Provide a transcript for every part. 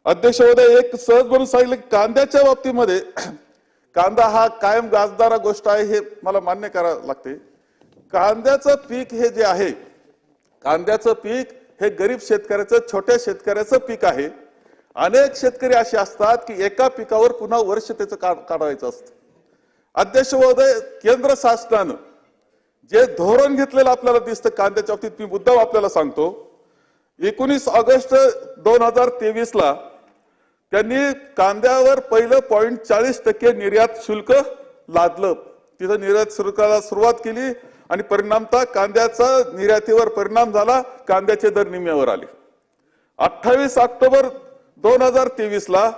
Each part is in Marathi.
अध्यक्ष महोदय, एक सहज म्हणून सांगितलं की कांद्याच्या बाबतीमध्ये कांदा हा कायम गाजणारा गोष्ट आहे हे मला मान्य करावं लागते। कांद्याचं पीक हे जे आहे, कांद्याचं पीक हे गरीब शेतकऱ्याचं, छोट्या शेतकऱ्याचं पीक आहे। अनेक शेतकरी असे असतात की एका पिकावर पुन्हा वर्ष त्याचं काढायचं असतं। अध्यक्ष महोदय, केंद्र शासनानं जे धोरण घेतलेलं आपल्याला दिसतं कांद्याच्या बाबतीत, मी मुद्दा आपल्याला सांगतो। 19 ऑगस्ट 2023 ला त्यांनी कांद्यावर पहिलं 0.40% निर्यात शुल्क लादलं। तिथं निर्यात शुल्काला सुरुवात केली आणि परिणामतः कांद्याचा निर्यातीवर परिणाम झाला, कांद्याचे दर निम्म्यावर आले। 28 ऑक्टोबर 2023 ला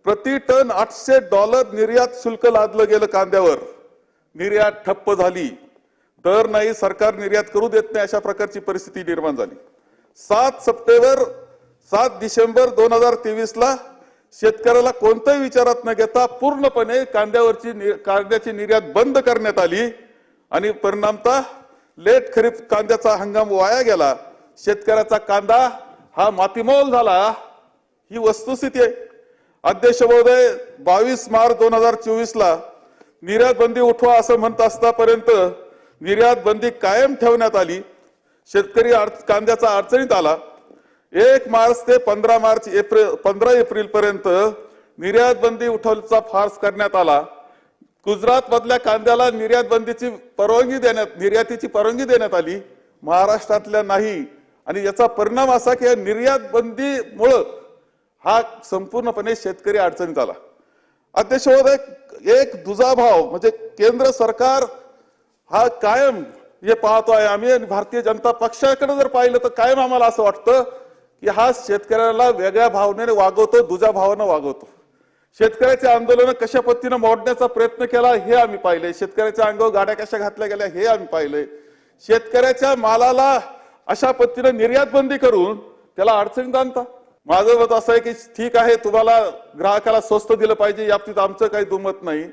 प्रति टन $800 निर्यात शुल्क लादलं गेलं कांद्यावर। निर्यात ठप्प झाली, दर नाही, सरकार निर्यात करू देत नाही, अशा प्रकारची परिस्थिती निर्माण झाली। 7 डिसेंबर 2023 ला शेतकऱ्याला कोणत्याही विचारात न घेता पूर्णपणे कांद्याची निर्यात बंद करण्यात आली आणि परिणामतः लेट खरीप कांद्याचा हंगाम वाया गेला। शेतकऱ्याचा कांदा हा मातीमोल झाला, ही वस्तुस्थिती आहे। अध्यक्ष महोदय, 22 मार्च 2024 ला निर्यात बंदी उठवा असं म्हणत असतापर्यंत निर्यात बंदी कायम ठेवण्यात आली। शेतकरी कांद्याचा अडचणीत आला। 1 मार्च ते 15 एप्रिल पर्यंत निर्यात बंदी उठवण्याचा फार्स करण्यात आला। गुजरात मधल्या कांद्याला निर्यातीची परवानगी देण्यात आली, महाराष्ट्रातल्या नाही। आणि याचा परिणाम असा की निर्यात बंदीमुळे हा संपूर्णपणे शेतकरी अडचणीत आला। अध्यक्ष महोदय, एक दुजाभाव म्हणजे केंद्र सरकार हा कायम हे पाहतो आहे आम्ही, आणि भारतीय जनता पक्षाकडे जर पाहिलं तर कायम आम्हाला असं वाटतं की हा शेतकऱ्याला वेगळ्या भावनेने वागवतो, दुजा भावानं वागवतो। शेतकऱ्याचे आंदोलन कशा पद्धतीने मोडण्याचा प्रयत्न केला हे आम्ही पाहिले, शेतकऱ्याच्या अंगावर गाड्या कशा घातल्या गेल्या हे आम्ही पाहिले। शेतकऱ्याच्या मालाला अशा पद्धतीने निर्यात बंदी करून त्याला अडचणीत आणता। माझं मत असं आहे की ठीक आहे, तुम्हाला ग्राहकाला स्वस्त दिलं पाहिजे, याबाबतीत आमचं काही दुमत नाही,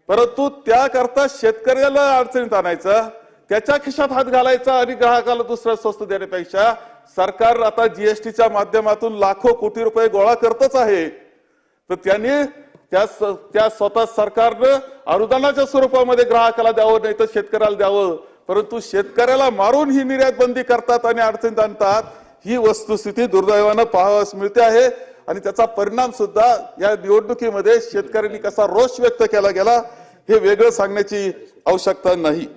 परंतु त्याकरता शेतकऱ्याला अडचणीत आणायचं, त्याच्या खिशात हात घालायचा आणि ग्राहकाला दुसरा स्वस्त देण्यापेक्षा सरकार आता जीएसटीच्या माध्यमातून लाखो कोटी रुपये गोळा करतच आहे। तर त्यांनी त्या स्वतः सरकारनं अनुदानाच्या स्वरूपामध्ये ग्राहकाला द्यावं, नाही तर शेतकऱ्याला द्यावं, परंतु शेतकऱ्याला मारून ही निर्यात बंदी करतात आणि अडचणीत आणतात। ही वस्तुस्थिती दुर्दैवानं पाहावयास मिळते आहे आणि त्याचा परिणाम सुद्धा या निवडणुकीमध्ये शेतकऱ्यांनी कसा रोष व्यक्त केला गेला हे वेगळं सांगण्याची आवश्यकता नाही।